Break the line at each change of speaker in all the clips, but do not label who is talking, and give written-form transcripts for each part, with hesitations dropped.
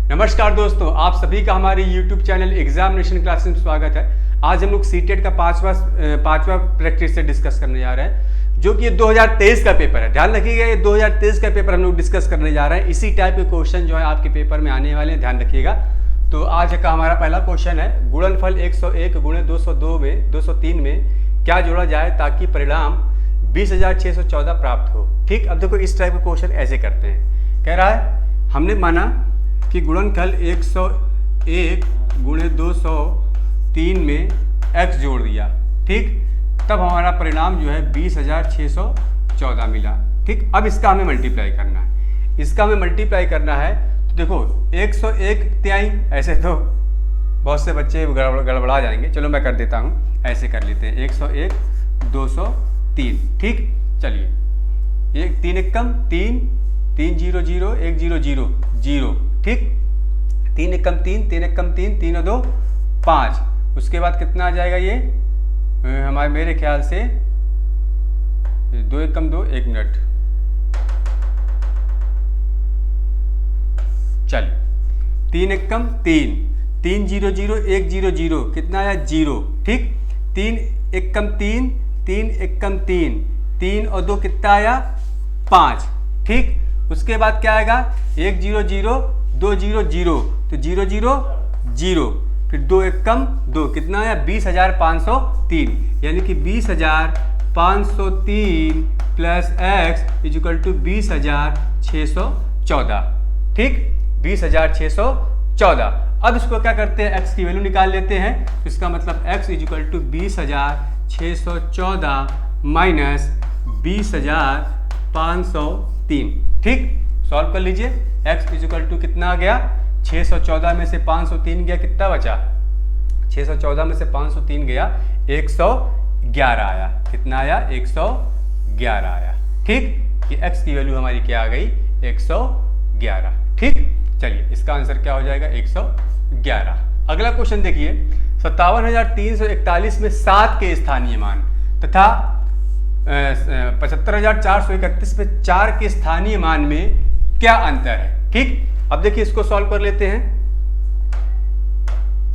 नमस्कार दोस्तों, आप सभी का हमारे YouTube चैनल एग्जामिनेशन क्लासेस में स्वागत है। आज हम लोग सीटेट का पांचवा प्रैक्टिस से डिस्कस करने जा रहे हैं, जो कि ये 2023 का पेपर है। ध्यान रखिएगा, ये 2023 का पेपर हम लोग डिस्कस करने जा रहे हैं। इसी टाइप के क्वेश्चन जो है आपके पेपर में आने वाले हैं, ध्यान रखिएगा। तो आज का हमारा पहला क्वेश्चन है, गुणनफल 101 गुणे 203 में क्या जोड़ा जाए ताकि परिणाम 20,614 प्राप्त हो। ठीक, अब देखो इस टाइप के क्वेश्चन ऐसे करते हैं। कह रहा है हमने माना कि गुणनफल 101 गुणे 203 में x जोड़ दिया। ठीक, तब हमारा परिणाम जो है 20,614 मिला। ठीक, अब इसका हमें मल्टीप्लाई करना है। इसका हमें मल्टीप्लाई करना है तो देखो 101 त्याई, ऐसे तो बहुत से बच्चे गड़बड़ा जाएंगे। चलो मैं कर देता हूँ, ऐसे कर लेते हैं 101 203। ठीक, चलिए 1 3 एकम 3 3 0 0 1 0 0 0। ठीक, 3 एकम 3 3 एकम 3 3 और 2 5। उसके बाद कितना आ जाएगा ये हमारे मेरे ख्याल से 2 एकम 2 1 मिनट। चलिए 3 एकम 3 3 0 0 1 0 0 कितना आया 0। ठीक, 3 एकम 3 3 एकम 3 3 और 2 कितना आया 5। ठीक, उसके बाद क्या आएगा 1 0 0 2 0 0 तो 0 0 0, फिर 2 एकम 2 कितना आया 20,503, यानी कि 20,503 प्लस x इक्वल टू 20,614। ठीक, 20,614। अब इसको क्या करते हैं, x की वैल्यू निकाल लेते हैं। तो इसका मतलब x इक्वल टू 20,614 माइनस 20,503। ठीक, सॉल्व कर लीजिए। x इक्वल टू कितना आ गया 614 में से 503 गया, कितना बचा 614 में से 503 गया 111 आया। कितना आया 111 आया। ठीक, कि x की वैल्यू हमारी क्या आ गई 111। ठीक, चलिए इसका आंसर क्या हो जाएगा 111। अगला क्वेश्चन देखिए, 57,341 में 7 के स्थानीय मान तथा 75,431 में 4 के स्थानीय मान में क्या अंतर है। ठीक, अब देखिए इसको सॉल्व कर लेते हैं।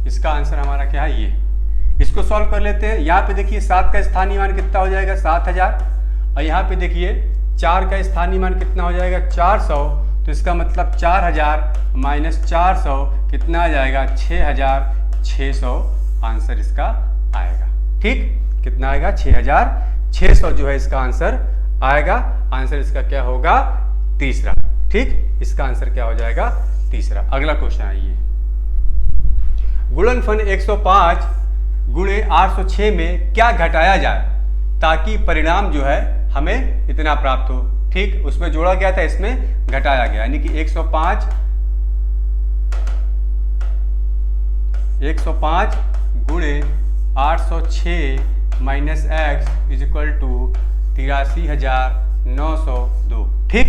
इसका आंसर हमारा क्या है, ये इसको सॉल्व कर लेते हैं। यहाँ पे देखिए 7 का स्थानीय मान कितना हो जाएगा 7,000, और यहाँ पे देखिए 4 का स्थानीय मान कितना हो जाएगा 400। तो इसका मतलब 4,000 माइनस 400 कितना आ जाएगा 6,600 आंसर इसका आएगा। ठीक, कितना आएगा 6,600 जो है इसका आंसर आएगा। आंसर इसका क्या होगा तीसरा। ठीक, इसका आंसर क्या हो जाएगा तीसरा। अगला क्वेश्चन आइए, गुणनफल 105 गुणे 806 में क्या घटाया जाए ताकि परिणाम जो है हमें इतना प्राप्त हो। ठीक, उसमें जोड़ा गया था, इसमें घटाया गया, यानी कि 105 गुणे 806 माइनस x इक्वल टू 83,902। ठीक,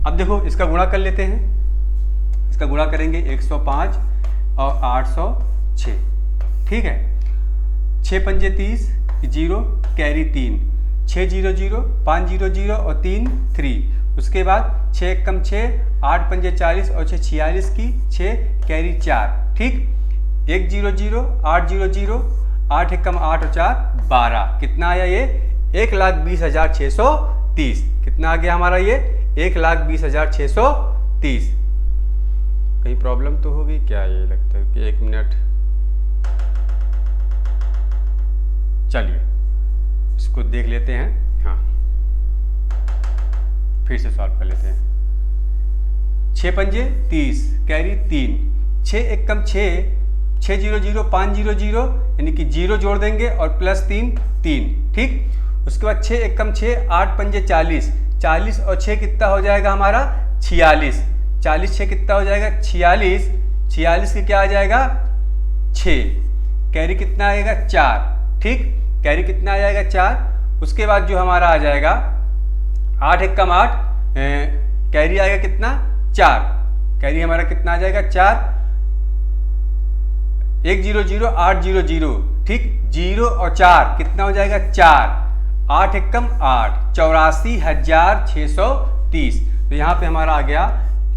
अब देखो इसका गुणा कर लेते हैं। इसका गुणा करेंगे 105 और 806। ठीक है, 6 पंजे 30 0 कैरी 3 6 0 0 5 0 0 और 3 3। उसके बाद 6 एकम 6 8 पंजे 40 और 6 46 की 6 कैरी 4। ठीक, 1 0 0 8 0 0 8 एकम 8 और 4 12। कितना आया ये 1,20,630। कितना आ गया हमारा ये 1,20,630। कहीं प्रॉब्लम तो होगी क्या, ये लगता है कि 1 मिनट। चलिए इसको देख लेते हैं। हाँ, फिर से सॉल्व कर लेते हैं। 6 पंजे 30 कैरी 3 6 एकम 6 6 0 0 5 0 0, यानी कि 0 जोड़ देंगे और प्लस 3 3। ठीक, उसके बाद 6 एकम 6 8 पंजे 40 40 और 6 कितना हो जाएगा हमारा 46। 40 6 कितना हो जाएगा 46। 46 की क्या आ जाएगा 6, कैरी कितना आएगा 4। ठीक, कैरी कितना आ जाएगा 4। उसके बाद जो हमारा आ जाएगा 8 एकम 8 कैरी आएगा कितना 4। कैरी हमारा कितना आ जाएगा 4। 1 0 0 8 0 0। ठीक, 0 और 4 कितना हो जाएगा 4। 8 एकम 8 84,630। तो यहाँ पे हमारा आ गया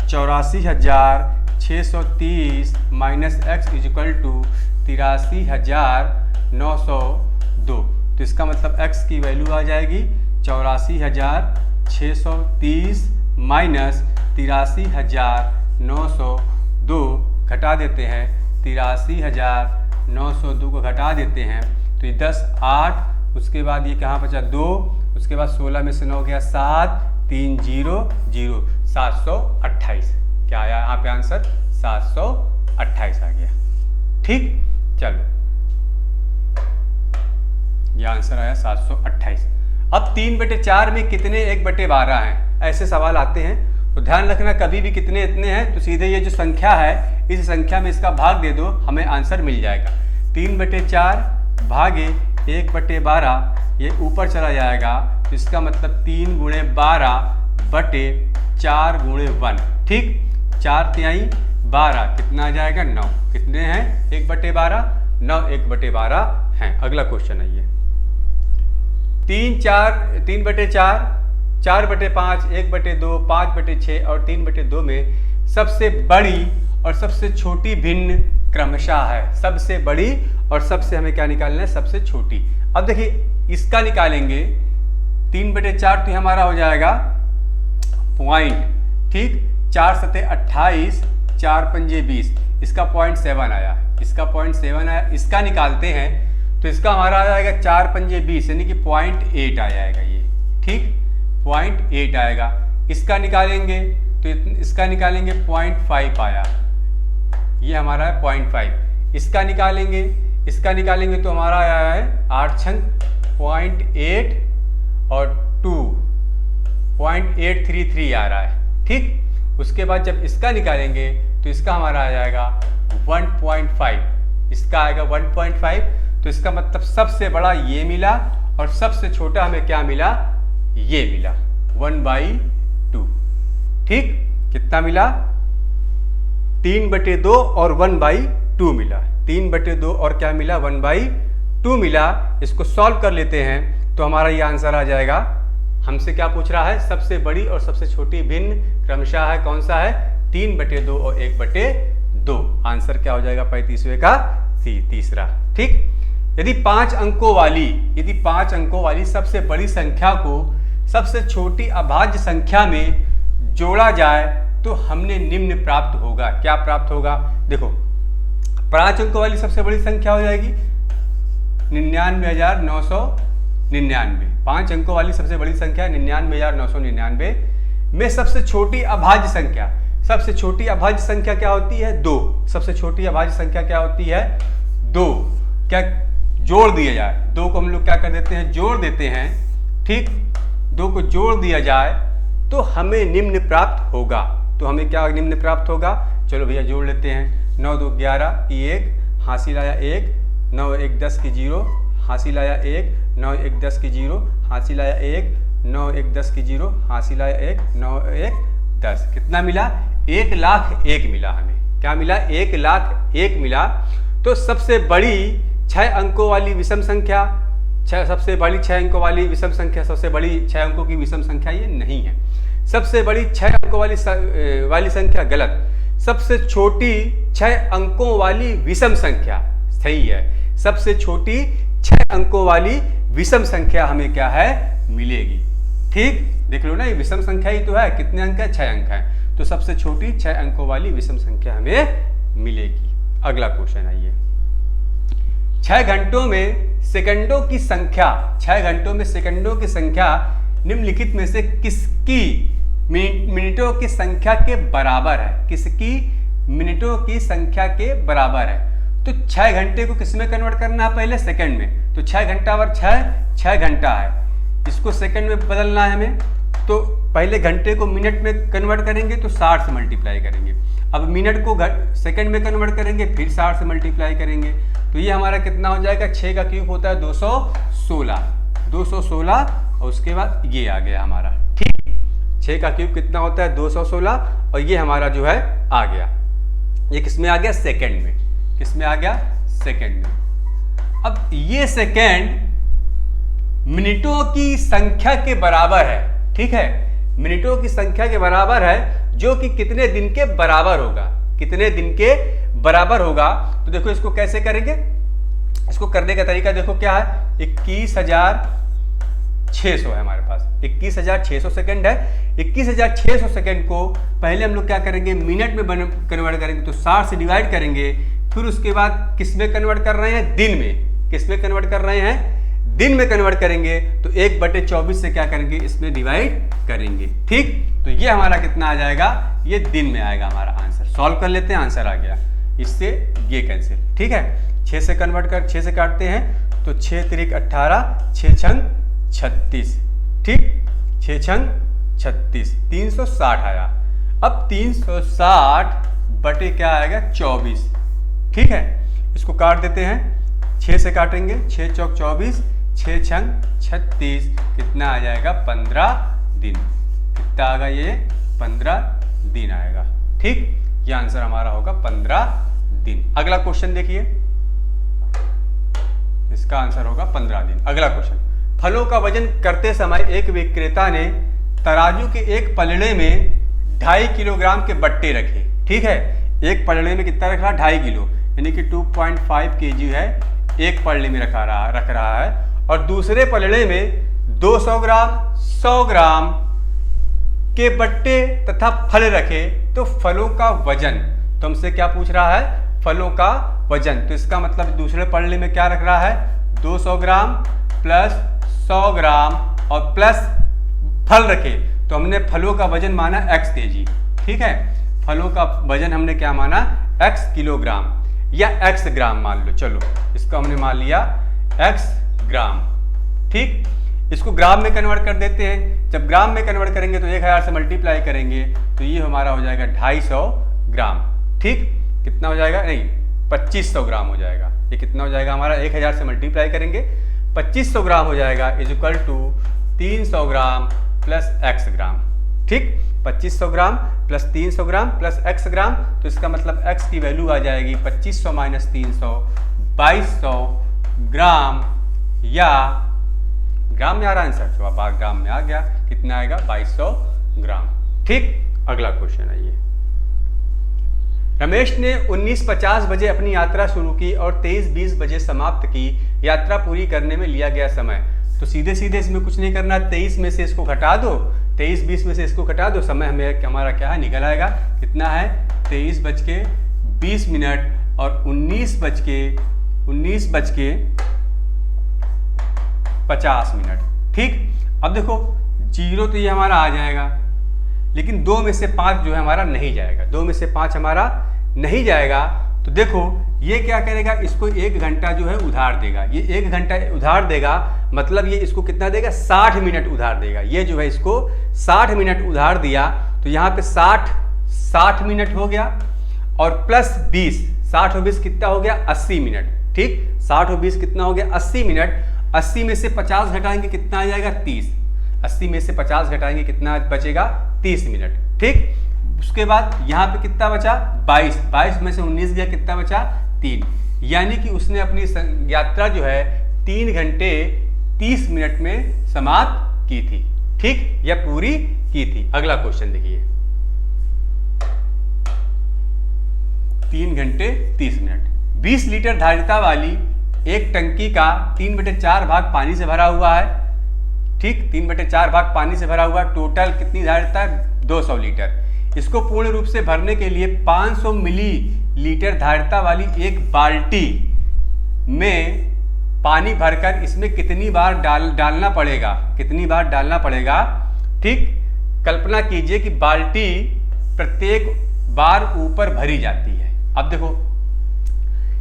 84,630 630 माइनस एक्स इजिकल टू 83,902। तो इसका मतलब x की वैल्यू आ जाएगी 84,630 माइनस 83,902, घटा देते हैं 83,902 को घटा देते हैं तो ये 10 8, उसके बाद ये कहाँ बचा 2, उसके बाद 16 में से 9 गया 7, 3 0 0, 728। क्या आया यहाँ पे आंसर? 728 आ गया। ठीक, चलो ये आंसर आया 728। अब 3/4 में कितने 1/12 हैं, ऐसे सवाल आते हैं तो ध्यान रखना, कभी भी कितने इतने हैं तो सीधे ये जो संख्या है इस संख्या में इसका भाग दे दो, हमें आंसर मिल जाएगा। 3/4 भागे 1/12, ये ऊपर चला जाएगा तो इसका मतलब 3 × 12 बटे 4 × 1। ठीक, 4 तिहाई 12, कितना आ जाएगा 9। कितने हैं 1/12? 9 1/12 हैं। अगला क्वेश्चन आइए। 3/4, 4/5, 1/2, 5/6 और 3/2 में सबसे बड़ी और सबसे छोटी भिन्न क्रमशः है। सबसे बड़ी और सबसे हमें क्या निकालना है? सबसे छोटी। अब देखिए इसका निकालेंगे 3/4 तो हमारा हो जाएगा पॉइंट। ठीक, 4 × 7 = 28, 4 × 5 = 20, इसका 0.7 आया, इसका 0.7 आया। इसका निकालते हैं तो इसका हमारा आ जाएगा 4 × 5 = 20, यानी कि 0.8 आ जाएगा ये। ठीक, 0.8 आएगा। इसका निकालेंगे तो इसका निकालेंगे 0.5 आया, ये हमारा है 0.5। इसका निकालेंगे तो हमारा आया है 8 छंग 0.8 और 2 0.833 आ रहा है। ठीक, उसके बाद जब इसका निकालेंगे तो इसका हमारा आ जाएगा 1.5, इसका आएगा 1.5। तो इसका मतलब सबसे बड़ा ये मिला और सबसे छोटा हमें क्या मिला? ये मिला 1/2। ठीक, कितना मिला? 3/2 और 1/2 मिला। 3/2 और क्या मिला? 1/2 मिला। इसको सॉल्व कर लेते हैं तो हमारा ये आंसर आ जाएगा। हमसे क्या पूछ रहा है? सबसे बड़ी और सबसे छोटी भिन्न क्रमशः है, कौन सा है? 3/2 और 1/2। आंसर क्या हो जाएगा? 35वें का तीसरा। ठीक, यदि 5 अंकों वाली सबसे बड़ी संख्या को सबसे छोटी अभाज्य संख्या में जोड़ा जाए तो हमने निम्न प्राप्त होगा। क्या प्राप्त होगा? देखो 5 अंकों वाली सबसे बड़ी संख्या हो जाएगी 99,999। 5 अंकों वाली सबसे बड़ी संख्या 99,999 में सबसे छोटी अभाज्य संख्या, सबसे छोटी अभाज्य संख्या क्या होती है? 2। सबसे छोटी अभाज्य संख्या क्या होती है? 2। क्या जोड़ दिया जाए, 2 को हम लोग क्या कर देते हैं? जोड़ देते हैं। ठीक, 2 को जोड़ दिया जाए तो हमें निम्न प्राप्त होगा। तो हमें क्या निम्न प्राप्त होगा? चलो भैया जोड़ लेते हैं। 9 2 11 की 1, हासिल आया 1, 9 1 10 की 0, हासिल आया 1, 9 1 10 की 0, हासिल आया 1, 9 1 10 की 0, हासिल आया 1, 9 1 10। कितना मिला? 1,01,000 मिला हमें। क्या मिला? 1,01,000 मिला। तो सबसे बड़ी 6 अंकों वाली विषम संख्या, सबसे बड़ी 6 अंकों वाली विषम संख्या, सबसे बड़ी 6 अंकों की विषम संख्या ये नहीं है। सबसे बड़ी 6 अंकों वाली संख्या गलत। सबसे छोटी 6 अंकों वाली विषम संख्या सही है। सबसे छोटी 6 अंकों वाली विषम संख्या हमें क्या है? मिलेगी। ठीक, देख लो ना, ये विषम संख्या ही तो है। कितने अंक है? 6 अंक है। तो सबसे छोटी 6 अंकों वाली विषम संख्या हमें मिलेगी। अगला क्वेश्चन आइए। 6 घंटों में सेकंडों की संख्या, 6 घंटों में सेकंडों की संख्या निम्नलिखित में से किसकी मिनटों की संख्या के बराबर है? किसकी मिनटों की संख्या के बराबर है? तो 6 घंटे को किस में कन्वर्ट करना है? पहले सेकंड में। तो 6 घंटा और 6 घंटा है, इसको सेकंड में बदलना है हमें। तो पहले घंटे को मिनट में कन्वर्ट करेंगे तो 60 से मल्टीप्लाई करेंगे। अब मिनट को सेकंड में कन्वर्ट करेंगे, फिर 60 से मल्टीप्लाई करेंगे। तो ये हमारा कितना हो जाएगा? 6 का क्यूब होता है 216 और उसके बाद ये आ गया हमारा। ठीक, 6 का क्यूब कितना होता है? 216 और ये हमारा जो है आ गया। ये किस में आ गया? सेकंड में। किस में आ गया? सेकंड में। अब ये सेकंड मिनटों की संख्या के बराबर है। ठीक है, मिनटों की संख्या के बराबर है, जो कि कितने दिन के बराबर होगा? कितने दिन के बराबर होगा। तो देखो इसको कैसे करेंगे, इसको करने का तरीका देखो क्या है, 21,600 है हमारे पास, 21,600 सेकंड है। 21,600 सेकंड को पहले हम लोग क्या करेंगे, मिनट में कन्वर्ट करेंगे, तो 60 से डिवाइड करेंगे, फिर उसके बाद किस में कन्वर्ट कर रहे हैं, दिन में। किस में कन्वर्ट कर रहे हैं, दिन में कन्वर्ट करेंगे, तो 1/24 से क्या करेंगे, इसमें डिवाइड करेंगे। ठीक, तो ये हमारा कितना आ जाएगा, ये दिन में आएगा हमारा आंसर। सॉल्व कर लेते हैं, आंसर आ गया, इससे ये कैंसिल। ठीक है, 6 से कन्वर्ट कर 6 से काटते हैं, तो 6 त्रिक 18, 6 छंग 36। ठीक, 6 छंग 36, 360 आया। अब 360 बटे क्या आएगा, 24। ठीक है, इसको काट देते हैं, 6 से काटेंगे, 6 चौक 24, 6 छंग 36, कितना आ जाएगा, 15 दिन। कितना आएगा ये, 15 दिन आएगा। ठीक, ये आंसर हमारा होगा 15 दिन। अगला क्वेश्चन देखिए, इसका आंसर होगा 15 दिन। अगला क्वेश्चन, फलों का वजन करते समय एक विक्रेता ने तराजू के एक पलड़े में 2.5 किलोग्राम के बट्टे रखे। ठीक है, एक पलड़े में कितना रख रहा, 2.5 किलो, यानी कि 2.5 kg है, एक पलड़े में रख रहा है, और दूसरे पलड़े में 200 ग्राम 100 ग्राम के बट्टे तथा फल रखे, तो फलों का वजन, तो हमसे क्या पूछ रहा है, फलों का वजन। तो इसका मतलब दूसरे पलड़े में क्या रख रहा है, 200 ग्राम प्लस 100 ग्राम और प्लस फल रखे, तो हमने फलों का वजन माना x kg। ठीक है, फलों का वजन हमने क्या माना, x किलोग्राम या x ग्राम मान लो, चलो इसको हमने मान लिया x ग्राम। ठीक, इसको ग्राम में कन्वर्ट कर देते हैं। जब ग्राम में कन्वर्ट करेंगे तो 1000 से मल्टीप्लाई करेंगे, तो ये हमारा हो जाएगा 250 ग्राम। ठीक, कितना हो जाएगा, नहीं 2500 ग्राम हो जाएगा। ये कितना हो जाएगा हमारा, 1000 से मल्टीप्लाई करेंगे, 2500 ग्राम हो जाएगा, is equal to 300 gram plus x gram. ठीक, 2500 gram plus 300 gram plus x gram, तो इसका मतलब x की वैल्यू आ जाएगी 2500 माइनस 300, 2200 ग्राम, या ग्राम में आ रहा आंसर, तो अब ग्राम में आ गया, कितना आएगा, 2200 ग्राम। ठीक, अगला क्वेश्चन है ये, रमेश ने 19:50 बजे अपनी यात्रा शुरू की और 23:20 बजे समाप्त की। यात्रा पूरी करने में लिया गया समय, तो सीधे सीधे इसमें कुछ नहीं करना, 23 में से इसको घटा दो, 23:20 में से इसको घटा दो, समय हमें हमारा क्या है, निकल आएगा, कितना है, 23:20 और 19:50। ठीक, अब देखो जीरो तो ये हमारा आ जाएगा, लेकिन 2 में से 5 जो है हमारा नहीं जाएगा, 2 में से 5 हमारा नहीं जाएगा। तो देखो ये क्या करेगा, इसको 1 घंटा जो है उधार देगा। ये 1 घंटा उधार देगा, मतलब ये इसको कितना देगा, 60 मिनट उधार देगा। ये जो है इसको 60 मिनट उधार दिया, तो यहाँ पे 60 मिनट हो गया, और प्लस 20, 60 और 20 कितना हो गया, 80 मिनट। ठीक, 60 और 20 कितना हो गया, 80 मिनट। 80 में से 50 घटाएंगे, कितना आ जाएगा, 30। 80 में से 50 घटाएंगे, कितना बचेगा, 30 मिनट। ठीक, उसके बाद यहाँ पे कितना बचा, 22। 22 में से 19 गया, कितना बचा, 3। यानी कि उसने अपनी यात्रा जो है 3 घंटे 30 मिनट में समाप्त की थी। ठीक, या पूरी की थी। अगला क्वेश्चन देखिए, 3 घंटे 30 मिनट। 20 लीटर धारिता वाली एक टंकी का 3/4 भाग पानी से भरा हुआ है। ठीक, 3/4 भाग पानी से भरा हुआ, टोटल कितनी धारिता है, 200 लीटर। इसको पूर्ण रूप से भरने के लिए 500 मिलीलीटर धारिता वाली एक बाल्टी में पानी भरकर इसमें कितनी बार डालना पड़ेगा, कितनी बार डालना पड़ेगा। ठीक, कल्पना कीजिए कि बाल्टी प्रत्येक बार ऊपर भरी जाती है। अब देखो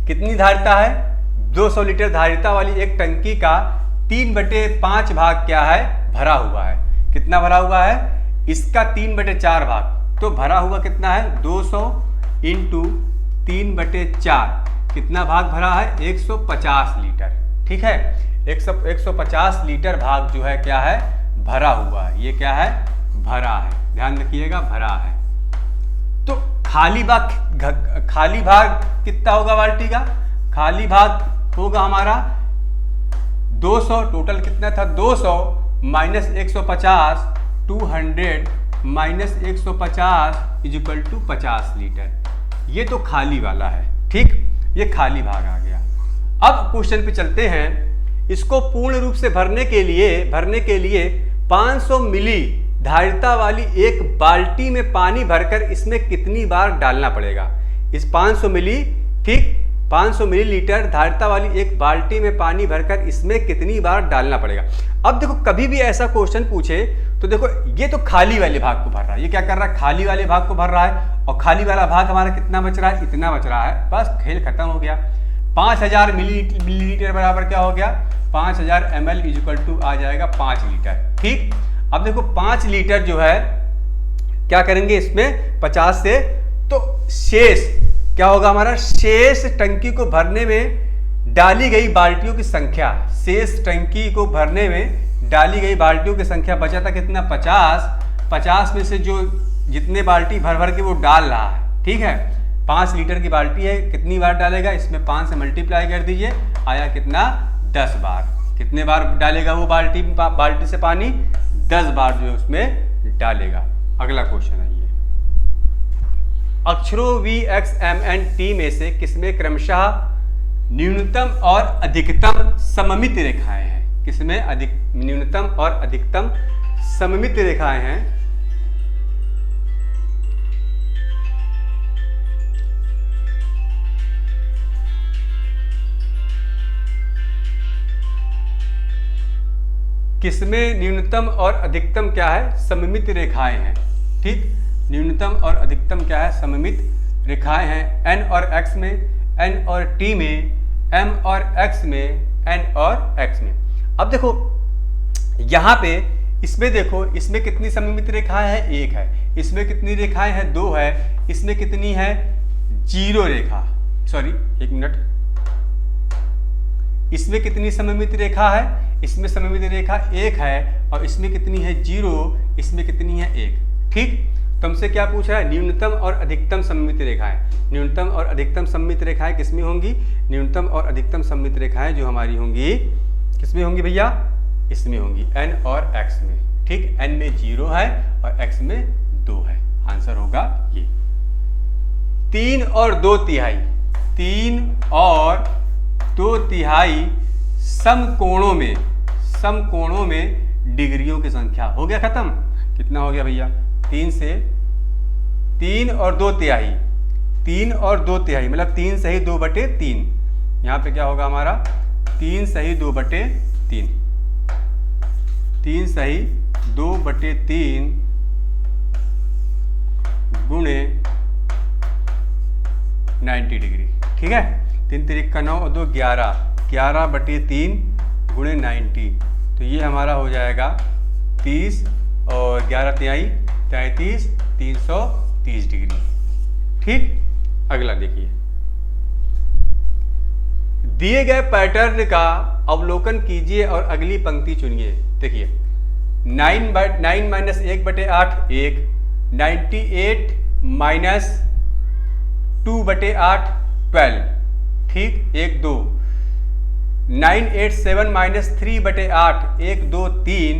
कितनी धारिता है, 200 लीटर धारिता वाली एक टंकी का 3/5 भाग क्या है, भरा हुआ है। कितना भरा हुआ है, इसका 3/4 भाग, तो भरा हुआ कितना है, 200 इंटू 3/4, कितना भाग भरा है, 150 लीटर। ठीक है, 150 लीटर भाग जो है क्या है, भरा हुआ है। ये क्या है, भरा है, ध्यान रखिएगा, भरा है। तो खाली भाग कितना होगा बाल्टी का, खाली भाग होगा हमारा 200, टोटल कितना था, 200 minus 150, 200 minus 150 is equal to 50 litre. ये तो खाली वाला है, ठीक, ये खाली भाग आ गया। अब क्वेश्चन पे चलते हैं। इसको पूर्ण रूप से भरने के लिए 500 मिली धारिता वाली एक बाल्टी में पानी भरकर इसमें कितनी बार डालना पड़ेगा। इस 500 मिली, ठीक, 500 मिलीलीटर धारिता वाली एक बाल्टी में पानी भरकर इसमें कितनी बार डालना पड़ेगा। अब देखो कभी भी ऐसा क्वेश्चन पूछे तो देखो ये तो खाली वाले भाग को भर रहा है, ये क्या कर रहा है, खाली वाले भाग को भर रहा है, और खाली वाला भाग हमारा कितना बच रहा है, इतना बच रहा है, बस खेल खत्म हो गया। 5000 मिलीलीटर बराबर क्या हो गया, 5000 ml इक्वल टू आ जाएगा 5 लीटर, ठीक। अब देखो 5 लीटर जो है क्या करेंगे इसमें 50 से, तो शेष क्या होगा हमारा, शेष टंकी को भरने में डाली गई बाल्टियों की संख्या, शेष टंकी को भरने में डाली गई बाल्टियों की संख्या बचा था कितना, 50 में से जो जितने बाल्टी भर भर के वो डाल रहा है, ठीक है, 5 लीटर की बाल्टी है, कितनी बार डालेगा, इसमें 5 से मल्टीप्लाई कर दीजिए, आया कितना, 10 बार। कितने बार डालेगा वो बाल्टी से पानी, 10 बार जो है उसमें डालेगा। अगला क्वेश्चन है ये, अक्षरों V, X, M, N, T में से किसमें क्रमशः न्यूनतम और अधिकतम सममित रेखाएं हैं, किसमें न्यूनतम और अधिकतम सममित रेखाएं हैं। किसमें न्यूनतम और अधिकतम क्या है, सममित रेखाएं हैं, ठीक, न्यूनतम और अधिकतम क्या है, सममित रेखाएं हैं। N और X में, N और T में, M और X में, N और X में। अब देखो यहाँ पे इसमें देखो, इसमें कितनी सममित रेखाएं हैं, 1 है, इसमें कितनी रेखाएं हैं, 2 है, इसमें कितनी है, 0 रेखा, सॉरी 1 मिनट, इसमें कितनी सममित रेखा है, इसमें सममित रेखा 1 है, और इसमें कितनी है, 0, इसमें कितनी है, 1, ठीक। तुमसे क्या पूछ रहा है, न्यूनतम और अधिकतम सममित रेखाएं। न्यूनतम और अधिकतम सममित रेखाएं किसमें होंगी, न्यूनतम और अधिकतम सममित रेखाएं जो हमारी होंगी किसमें होंगी भैया, इसमें होंगी, N और X में, ठीक। N में 0 है और X में 2 है, आंसर होगा ये। 3 और 2 तिहाई, 3 और 2 तिहाई समकोणों में डिग्रियों की संख्या, हो गया खत्म। कितना हो गया भैया, 3 और 2 तिहाई, 3 और 2 तिहाई मतलब 3 सही 2/3, यहाँ पे क्या होगा हमारा, 3 सही 2/3, 3 सही 2/3 गुणे 90 डिग्री, ठीक है। 3 तिरिक का 9 और 2 11, 11/3 गुणे 90, तो ये हमारा हो जाएगा 30 और 11 तिहाई 33, 330 डिग्री, ठीक। अगला देखिए, दिए गए पैटर्न का अवलोकन कीजिए और अगली पंक्ति चुनिए। देखिए 9 - 1/8 1, 98 - 2/8 12, ठीक, 1 2, 987 - 3/8 1 2 3,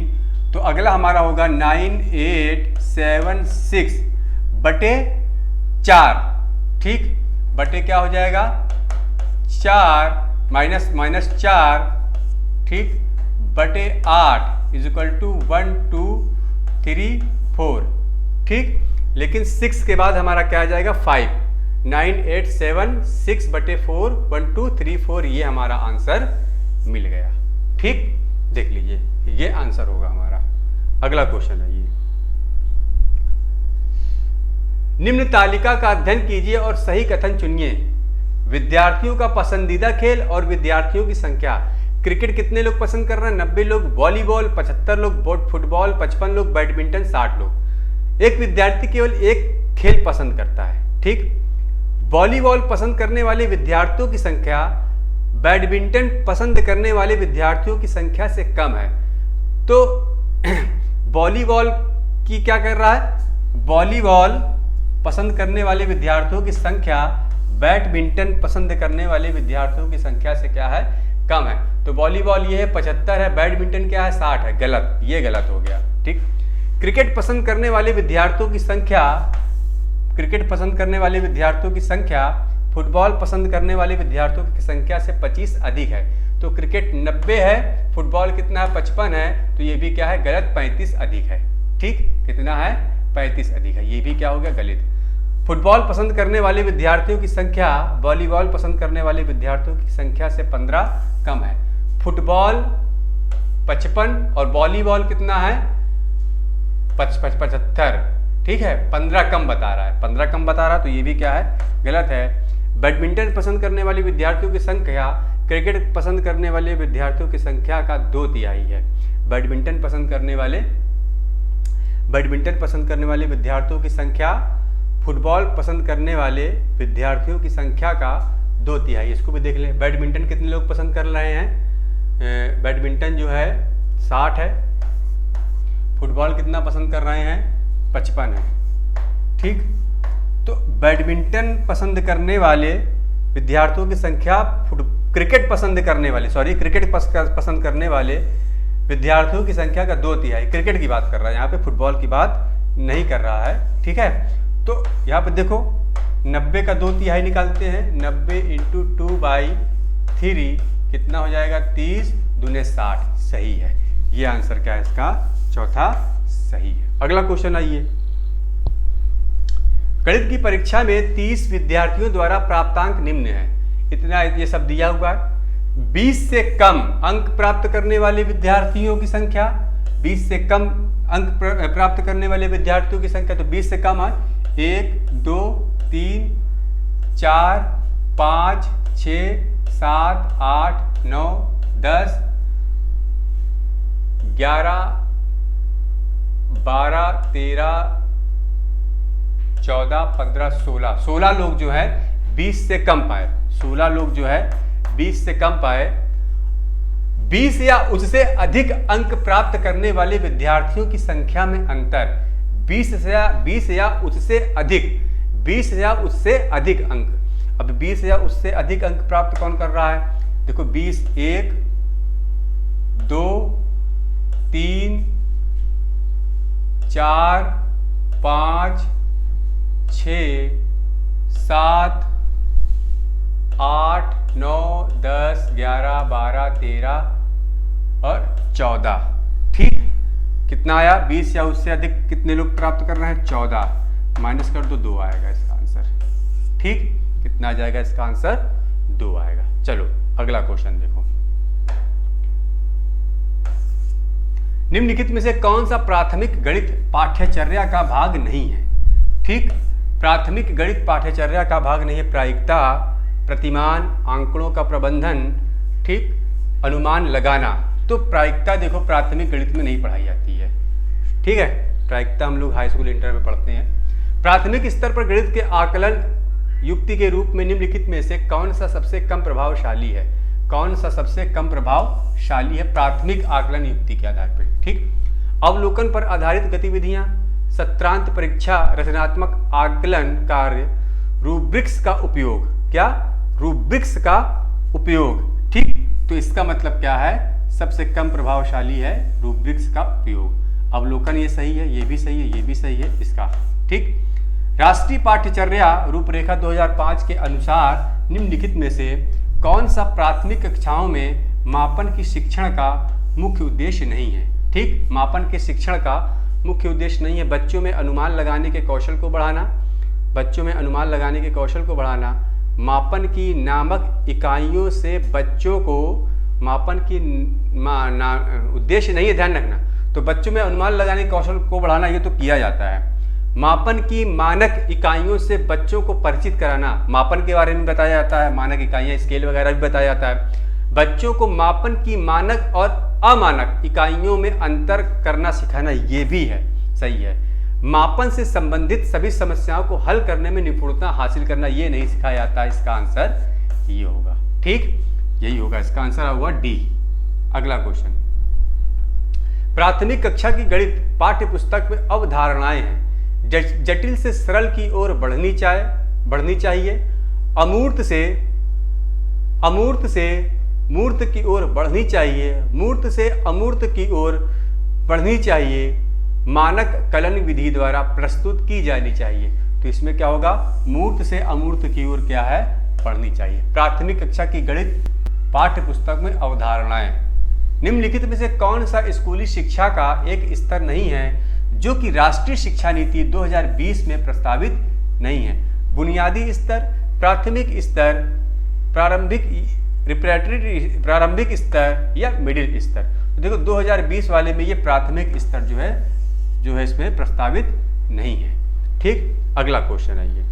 तो अगला हमारा होगा 9876/4, ठीक, बटे क्या हो जाएगा 4 -4, ठीक, बटे 8 इक्वल टू 1 2 3 4, ठीक। लेकिन 6 के बाद हमारा क्या आ जाएगा 5, 9876/4 1 2 3 4, ये हमारा आंसर मिल गया, ठीक। देख लीजिए ये आंसर होगा हमारा। अगला क्वेश्चन है ये, निम्न तालिका का अध्ययन कीजिए और सही कथन चुनिए। विद्यार्थियों का पसंदीदा खेल और विद्यार्थियों की संख्या। क्रिकेट कितने लोग पसंद कर रहे हैं, 90 लोग, वॉलीबॉल 75 लोग, फुटबॉल 55 लोग, बैडमिंटन 60 लोग। एक विद्यार्थी केवल एक खेल पसंद करता है, ठीक। वॉलीबॉल पसंद करने वाले विद्यार्थियों की संख्या बैडमिंटन पसंद करने वाले विद्यार्थियों की संख्या से कम है। तो वॉलीबॉल की क्या कर रहा है, वॉलीबॉल पसंद करने वाले विद्यार्थियों की संख्या बैडमिंटन पसंद करने वाले विद्यार्थियों की संख्या से क्या है, कम है। तो वॉलीबॉल ये है 75 है, बैडमिंटन क्या है 60 है, गलत, ये गलत हो गया, ठीक। क्रिकेट पसंद करने वाले विद्यार्थियों की संख्या क्रिकेट पसंद करने वाले विद्यार्थियों की संख्या फुटबॉल पसंद करने वाले विद्यार्थियों की संख्या से 25 अधिक है। तो क्रिकेट 90 है, फुटबॉल कितना है 55 है, तो ये भी क्या है गलत, 35 अधिक है। ठीक, कितना है 35 अधिक है, ये भी क्या हो गया गलत। फुटबॉल पसंद करने वाले विद्यार्थियों की संख्या वॉलीबॉल पसंद करने वाले विद्यार्थियों की संख्या से 15 कम है। फुटबॉल 55 और वॉलीबॉल कितना है 75, ठीक है, 15 कम बता रहा है, 15 कम बता रहा है, तो ये भी क्या है गलत है। बैडमिंटन पसंद करने वाले विद्यार्थियों की संख्या क्रिकेट पसंद करने वाले विद्यार्थियों की संख्या का 2/3 है। बैडमिंटन पसंद करने वाले विद्यार्थियों की संख्या फुटबॉल पसंद करने वाले विद्यार्थियों की संख्या का 2/3। इसको भी देख लें, बैडमिंटन कितने लोग पसंद कर रहे हैं, बैडमिंटन जो है 60 है, फुटबॉल कितना पसंद कर रहे हैं 55 है। ठीक, तो बैडमिंटन पसंद करने वाले विद्यार्थियों की संख्या क्रिकेट पसंद करने वाले विद्यार्थियों की संख्या का 2/3, क्रिकेट की बात कर रहा है यहाँ पे, फुटबॉल की बात नहीं कर रहा है। ठीक है, तो यहाँ पे देखो 90 का 2/3 निकालते हैं, 90 × 2/3 कितना हो जाएगा 30 दूने 60, सही है। ये आंसर क्या है इसका, चौथा सही है। अगला क्वेश्चन आइए, गणित की परीक्षा में 30 विद्यार्थियों द्वारा प्राप्तांक निम्न है। इतना ये सब दिया हुआ है। 20 से कम अंक प्राप्त करने वाले विद्यार्थियों की संख्या, 20 से कम अंक प्राप्त करने वाले विद्यार्थियों की संख्या, तो 20 से कम है 1 2 3 4 5 6 7 8 9 10 11 12 13 14 15 16 लोग जो है 20 से कम पाए, 16 लोग जो है 20 से कम पाए। 20 या उससे अधिक अंक प्राप्त करने वाले विद्यार्थियों की संख्या में अंतर, 20 या उससे अधिक अंक। अब 20 या उससे अधिक अंक प्राप्त कौन कर रहा है, देखो 20 1 2 3 4 5 6 7 8 9 10 11 12 13 और 14। ठीक, कितना आया 20 या उससे अधिक कितने लोग प्राप्त कर रहे हैं 14, माइनस कर दो 2 आएगा इसका आंसर। ठीक, कितना आ जाएगा इसका आंसर 2 आएगा। चलो अगला क्वेश्चन देखो, निम्नलिखित में से कौन सा प्राथमिक गणित पाठ्यचर्या का भाग नहीं है। ठीक, प्राथमिक गणित पाठ्यचर्या का भाग नहीं है। प्रायिकता, प्रतिमान, आंकड़ों का प्रबंधन, ठीक, अनुमान लगाना, तो प्रायिकता देखो प्राथमिक गणित में नहीं पढ़ाई जाती है। ठीक है, प्रायिकता हम लोग हाई स्कूल इंटर में पढ़ते हैं। प्राथमिक स्तर पर गणित के आकलन युक्ति के रूप में निम्नलिखित में से कौन सा सबसे कम प्रभावशाली है, कौन सा सबसे कम प्रभावशाली है प्राथमिक आकलन युक्ति के आधार पर। ठीक, अवलोकन पर आधारित गतिविधियां, सत्रांत परीक्षा, रचनात्मक आकलन कार्य, रूब्रिक्स का उपयोग, क्या रूब्रिक्स का उपयोग। ठीक, तो इसका मतलब क्या है, सबसे कम प्रभावशाली है रूब्रिक्स का उपयोग। अवलोकन ये सही है, ये भी सही है, ये भी सही है इसका। ठीक, राष्ट्रीय पाठ्यचर्या रूपरेखा 2005 के अनुसार निम्नलिखित में से कौन सा प्राथमिक कक्षाओं में मापन की शिक्षण का मुख्य उद्देश्य नहीं है। ठीक, मापन के शिक्षण का मुख्य उद्देश्य नहीं है। बच्चों में अनुमान लगाने के कौशल को बढ़ाना, बच्चों में अनुमान लगाने के कौशल को बढ़ाना, मापन की नामक इकाइयों से बच्चों को, मापन की उद्देश्य नहीं है, ध्यान रखना, तो बच्चों में अनुमान लगाने के कौशल को बढ़ाना ये तो किया जाता है। मापन की मानक इकाइयों से बच्चों को परिचित कराना, मापन के बारे में बताया जाता है, मानक इकाइयाँ स्केल वगैरह भी बताया जाता है। बच्चों को मापन की मानक और अमानक इकाइयों में अंतर करना सिखाना, ये भी है, सही है। मापन से संबंधित सभी समस्याओं को हल करने में निपुणता हासिल करना, ये नहीं सिखाया जाता। इसका आंसर ये होगा। ठीक, यही होगा इसका आंसर होगा डी। अगला क्वेश्चन, प्राथमिक कक्षा की गणित पाठ्य पुस्तक में अवधारणाएं हैं, जटिल से सरल की ओर बढ़नी चाहिए, अमूर्त से मूर्त की ओर बढ़नी चाहिए, मूर्त से अमूर्त की ओर बढ़नी चाहिए, मानक कलन विधि द्वारा प्रस्तुत की जानी चाहिए। तो इसमें क्या होगा, मूर्त से अमूर्त की ओर क्या है, पढ़नी चाहिए। प्राथमिक कक्षा की गणित पाठ्य पुस्तक में अवधारणाएं। निम्नलिखित में से कौन सा स्कूली शिक्षा का एक स्तर नहीं है जो कि राष्ट्रीय शिक्षा नीति 2020 में प्रस्तावित नहीं है? बुनियादी स्तर, प्राथमिक स्तर, प्रारंभिक स्तर या मिडिल स्तर। तो देखो 2020 वाले में ये प्राथमिक स्तर जो है इसमें प्रस्तावित नहीं है। ठीक, अगला क्वेश्चन आइए।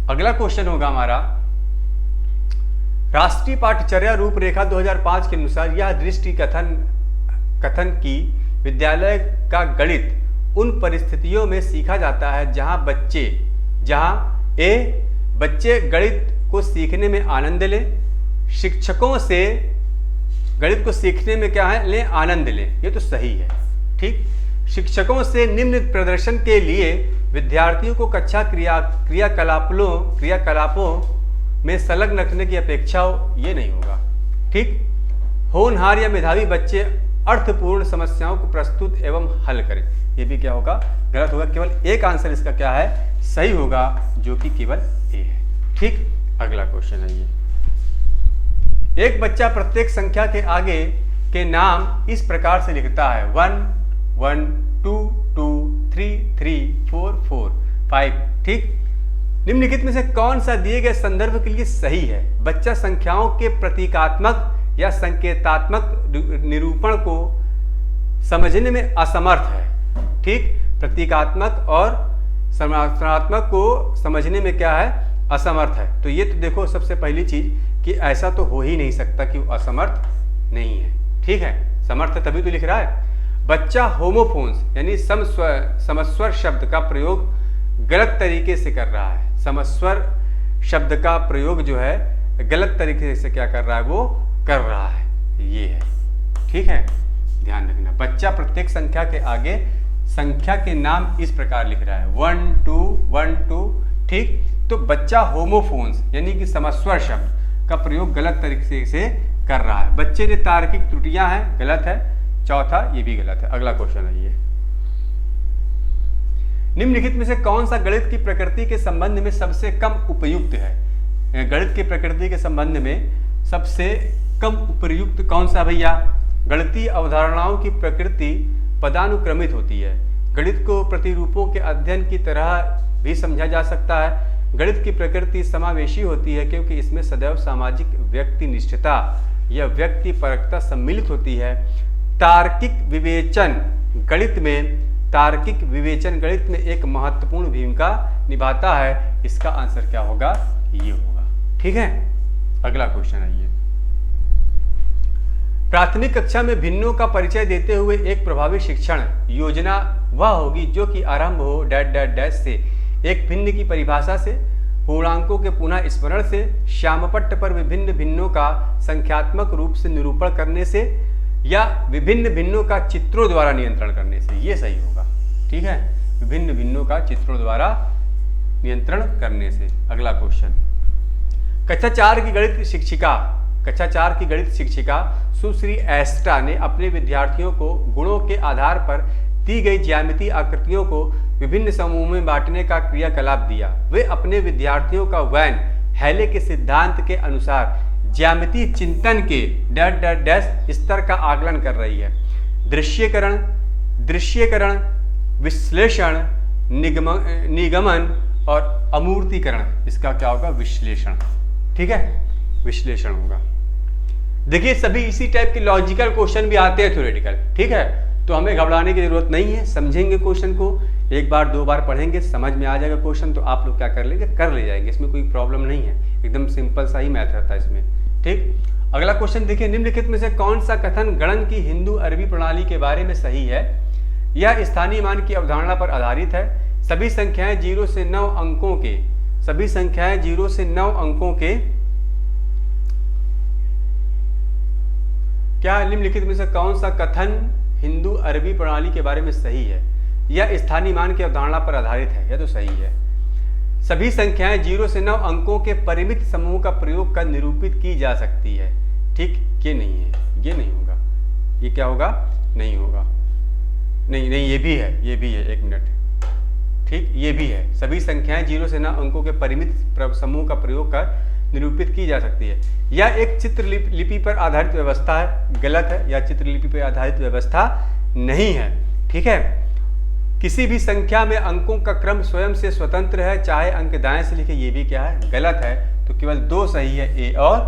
अगला क्वेश्चन होगा हमारा, राष्ट्रीय पाठ्यचर्या रूपरेखा 2005 के अनुसार यह दृष्टि कथन की विद्यालय का गणित उन परिस्थितियों में सीखा जाता है जहां बच्चे गणित को सीखने में आनंद लें, शिक्षकों से गणित को सीखने में क्या है, ले आनंद लें। ये तो सही है। ठीक, शिक्षकों से निम्न प्रदर्शन के लिए विद्यार्थियों को कक्षा क्रियाकलापों में संलग्न रखने की अपेक्षा हो, ये नहीं होगा। ठीक, होनहार या मेधावी बच्चे अर्थपूर्ण समस्याओं को प्रस्तुत एवं हल करें, ये भी क्या होगा, गलत होगा। केवल एक आंसर इसका क्या है, सही होगा, जो कि केवल ए है। ठीक, अगला क्वेश्चन है ये। एक बच्चा प्रत्येक संख्या के आगे के नाम इस प्रकार से लिखता है, 1 1 2 2 3 3 4 4 5। ठीक, निम्नलिखित में से कौन सा दिए गए संदर्भ के लिए सही है? बच्चा संख्याओं के प्रतीकात्मक या संकेतात्मक निरूपण को समझने में असमर्थ है। ठीक, प्रतीकात्मक और संरचनात्मक को समझने में क्या है, असमर्थ है। तो ये तो देखो सबसे पहली चीज कि ऐसा तो हो ही नहीं सकता कि वो असमर्थ नहीं है। ठीक है, समर्थ तभी तो लिख रहा है। बच्चा होमोफोन्स यानी समस्वर शब्द का प्रयोग गलत तरीके से कर रहा है। समस्वर शब्द का प्रयोग जो है गलत तरीके से क्या कर रहा है, वो कर रहा है, ये है। ठीक है, ध्यान रखना। बच्चा प्रत्येक संख्या के आगे संख्या के नाम इस प्रकार लिख रहा है, 1 2 1 2। ठीक, तो बच्चा होमोफोन्स यानी कि समस्वर शब्द का प्रयोग गलत तरीके से कर रहा है। बच्चे ने तार्किक त्रुटियां हैं, गलत है। चौथा, ये भी गलत है। अगला क्वेश्चन है ये, निम्नलिखित में से कौन सा गणित की प्रकृति के संबंध में सबसे कम उपयुक्त है? गणित की प्रकृति के संबंध में सबसे कम उपयुक्त कौन सा भैया? गणितीय अवधारणाओं की प्रकृति पदानुक्रमित होती है। गणित को प्रतिरूपों के अध्ययन की तरह भी समझा जा सकता है। गणित की प्रकृति समावेशी होती है क्योंकि इसमें सदैव सामाजिक व्यक्तिनिष्ठता या व्यक्तिपरकता सम्मिलित होती है। तार्किक विवेचन गणित में एक महत्वपूर्ण भूमिका निभाता है। इसका आंसर क्या होगा, ये होगा। ठीक है, अगला क्वेश्चन है ये। प्राथमिक कक्षा में भिन्नों का परिचय देते हुए एक प्रभावी शिक्षण योजना वह होगी जो कि आरंभ हो डैश डैश डैश से, एक भिन्न की परिभाषा से, पूर्णांकों के पुनः स्मरण से, श्यामपट्ट पर विभिन्न भिन्नों का संख्यात्मक रूप से निरूपण करने से, या विभिन्न भिन्नों का चित्रों द्वारा नियंत्रण करने से। ये सही होगा। ठीक है, विभिन्न भिन्नों का चित्रों द्वारा नियंत्रण करने से। अगला क्वेश्चन, कक्षा 4 की गणित शिक्षिका सुश्री एस्टा ने अपने विद्यार्थियों को गुणों के आधार पर दी गई ज्यामितीय आकृतियों को विभिन्न समूहों में बांटने का क्रियाकलाप दिया। वे अपने विद्यार्थियों का वैन हेले के सिद्धांत के अनुसार ज्यामितीय चिंतन के डैश डैश डैश स्तर का आकलन कर रही है। दृश्यकरण, विश्लेषण, निगमन और अमूर्तीकरण। इसका क्या होगा, विश्लेषण। ठीक है, विश्लेषण होगा। देखिए सभी इसी टाइप के लॉजिकल क्वेश्चन भी आते हैं थ्योरेटिकल। ठीक है, तो हमें घबराने की जरूरत नहीं है। समझेंगे क्वेश्चन को, एक बार दो बार पढ़ेंगे, समझ में आ जाएगा क्वेश्चन, तो आप लोग क्या कर लेंगे, कर ले जाएंगे। इसमें कोई प्रॉब्लम नहीं है, एकदम सिंपल सा ही मैथ रहता है इसमें। ठीक, अगला क्वेश्चन देखिए, निम्नलिखित में से कौन सा कथन गणन की हिंदू अरबी प्रणाली के बारे में सही है? यह स्थानीय मान की अवधारणा पर आधारित है। सभी संख्याएं 0 से 9 अंकों के क्या निम्नलिखित में से कौन सा कथन हिंदू अरबी प्रणाली के बारे में सही है? यह स्थानीय मान की अवधारणा पर आधारित है, यह तो सही है। सभी संख्याएं 0 से 9 अंकों के परिमित समूह का प्रयोग कर निरूपित की जा सकती है। ठीक, ये नहीं है, ये नहीं होगा। ये क्या होगा, नहीं होगा, नहीं, ये भी है, एक मिनट, ठीक, ये भी है। सभी संख्याएं 0 से न अंकों के परिमित समूह का प्रयोग कर निरूपित की जा सकती है। यह एक चित्रलिपि पर आधारित व्यवस्था है, गलत है, यह चित्रलिपि पर आधारित व्यवस्था नहीं है। ठीक है, किसी भी संख्या में अंकों का क्रम स्वयं से स्वतंत्र है, चाहे अंक दाएं से लिखे, ये भी क्या है, गलत है। तो केवल 2 सही है, ए और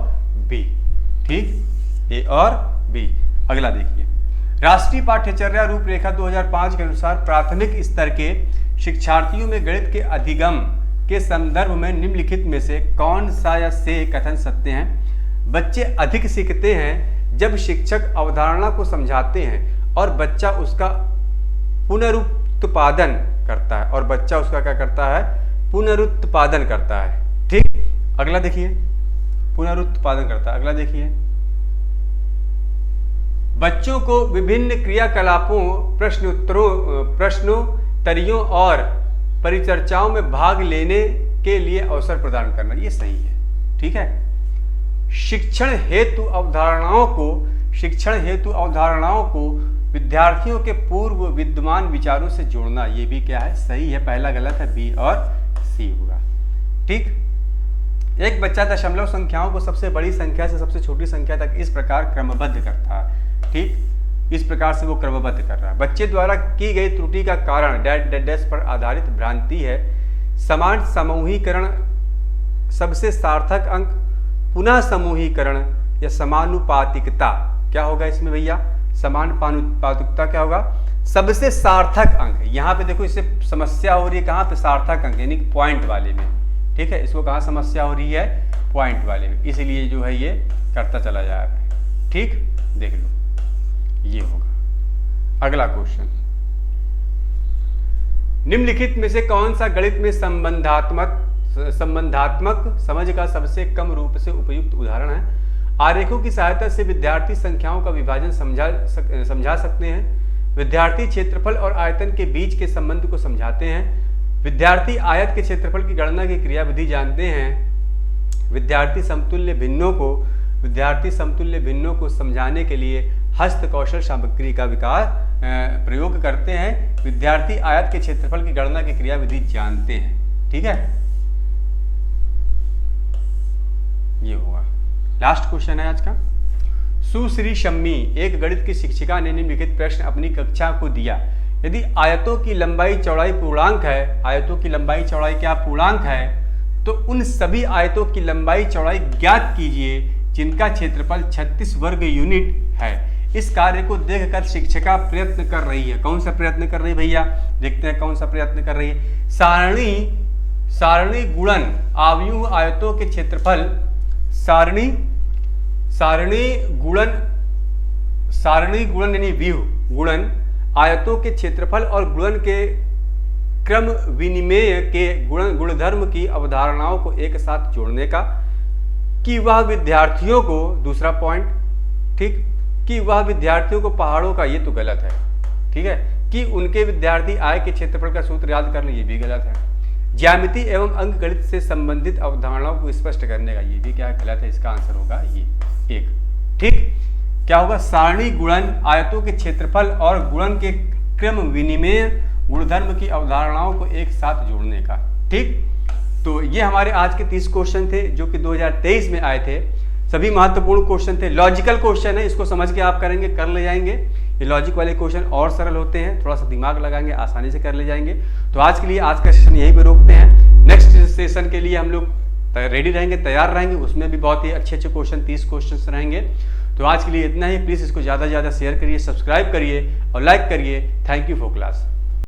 बी। ठीक, ए और बी। अगला देखिए, राष्ट्रीय पाठ्यचर्या रूपरेखा 2005 के अनुसार प्राथमिक स्तर के शिक्षार्थियों में गणित के अधिगम के संदर्भ में निम्नलिखित में से कौन सा या से कथन सत्य हैं? बच्चे अधिक सीखते हैं जब शिक्षक अवधारणा को समझाते हैं और बच्चा उसका पुनरुत्पादन करता है, और बच्चा उसका क्या करता है, पुनरुत्पादन करता है। ठीक, अगला देखिए, पुनरुत्पादन करता है। अगला देखिए, बच्चों को विभिन्न क्रियाकलापों, प्रश्नोत्तरियों और परिचर्चाओं में भाग लेने के लिए अवसर प्रदान करना, ये सही है। ठीक है, शिक्षण हेतु अवधारणाओं को विद्यार्थियों के पूर्व विद्यमान विचारों से जोड़ना, ये भी क्या है, सही है। पहला गलत है, बी और सी होगा। ठीक, एक बच्चा दशमलव संख्याओं को सबसे बड़ी संख्या से सबसे छोटी संख्या तक इस प्रकार क्रमबद्ध करता है। ठीक, इस प्रकार से वो क्रमबद्ध कर रहा है। बच्चे द्वारा की गई त्रुटि का कारण डैश पर आधारित भ्रांति है। समान समूहीकरण, सबसे सार्थक अंक, पुनः समूहीकरण या समानुपातिकता, क्या होगा इसमें भैया, समानुपातिकता क्या होगा, सबसे सार्थक अंक। यहाँ पे देखो इससे समस्या हो रही है, कहाँ पे, सार्थक अंक यानी पॉइंट वाले में। ठीक है, इसको कहाँ समस्या हो रही है, पॉइंट वाले में, इसलिए जो है ये करता चला जा रहा है। ठीक, देख लो, ये होगा। अगला क्वेश्चन, निम्नलिखित में से कौन सा गणित में संबंधात्मक समझ का सबसे कम रूप से उपयुक्त उदाहरण है? आरेखों की सहायता से विद्यार्थी संख्याओं का विभाजन समझा सकते हैं। विद्यार्थी क्षेत्रफल और आयतन के बीच के संबंध को समझाते हैं। विद्यार्थी आयत के क्षेत्रफल की गणना की क्रियाविधि जानते हैं। विद्यार्थी समतुल्य भिन्नों को समझाने के लिए हस्त कौशल सामग्री का प्रयोग करते हैं। विद्यार्थी आयत के क्षेत्रफल की गणना की क्रियाविधि जानते हैं। ठीक है, ये होगा। लास्ट क्वेश्चन है आज का। सुश्री शम्मी, एक गणित की शिक्षिका ने निम्नलिखित प्रश्न अपनी कक्षा को दिया। यदि आयतों की लंबाई चौड़ाई पूर्णांक है, आयतों की लंबाई चौड़ाई क्या पूर्णांक है, तो उन सभी आयतों की लंबाई चौड़ाई ज्ञात कीजिए जिनका क्षेत्रफल 36 वर्ग यूनिट है। इस कार्य को देखकर शिक्षिका प्रयत्न कर रही है। कौन सा प्रयत्न कर रही है भैया, देखते हैं कौन सा प्रयत्न कर रही है। सारणी गुणन आव्यूह आयतों के क्षेत्रफल, सारणी गुणन यानी व्यूह गुणन आयतों के क्षेत्रफल और गुणन के क्रम विनिमय के गुणधर्म की अवधारणाओं को एक साथ जोड़ने का, कि वह विद्यार्थियों को, दूसरा पॉइंट, ठीक, कि वह विद्यार्थियों को पहाड़ों का, ये तो गलत है। ठीक है, कि उनके विद्यार्थी आय के क्षेत्रफल का सूत्र याद कर लें, ये भी गलत है। ज्यामिति एवं अंक गणित से संबंधित अवधारणाओं को स्पष्ट करने का, ये भी क्या गलत है। इसका आंसर होगा ये एक। ठीक, क्या होगा, सारणी गुणन आयतों के क्षेत्रफल और गुणन के क्रम विनिमय गुणधर्म की अवधारणाओं को एक साथ जोड़ने का। ठीक, तो ये हमारे आज के 30 क्वेश्चन थे जो कि 2023 में आए थे। सभी महत्वपूर्ण क्वेश्चन थे, लॉजिकल क्वेश्चन है, इसको समझ के आप करेंगे, कर ले जाएंगे। ये लॉजिक वाले क्वेश्चन और सरल होते हैं, थोड़ा सा दिमाग लगाएंगे, आसानी से कर ले जाएंगे। तो आज के लिए आज का सेशन यहीं पे रोकते हैं। नेक्स्ट सेशन के लिए हम लोग रेडी रहेंगे, तैयार रहेंगे, उसमें भी बहुत ही अच्छे क्वेश्चन, 30 क्वेश्चन रहेंगे। तो आज के लिए इतना ही। प्लीज़ इसको ज़्यादा से ज़्यादा शेयर करिए, सब्सक्राइब करिए और लाइक करिए। Thank you for class.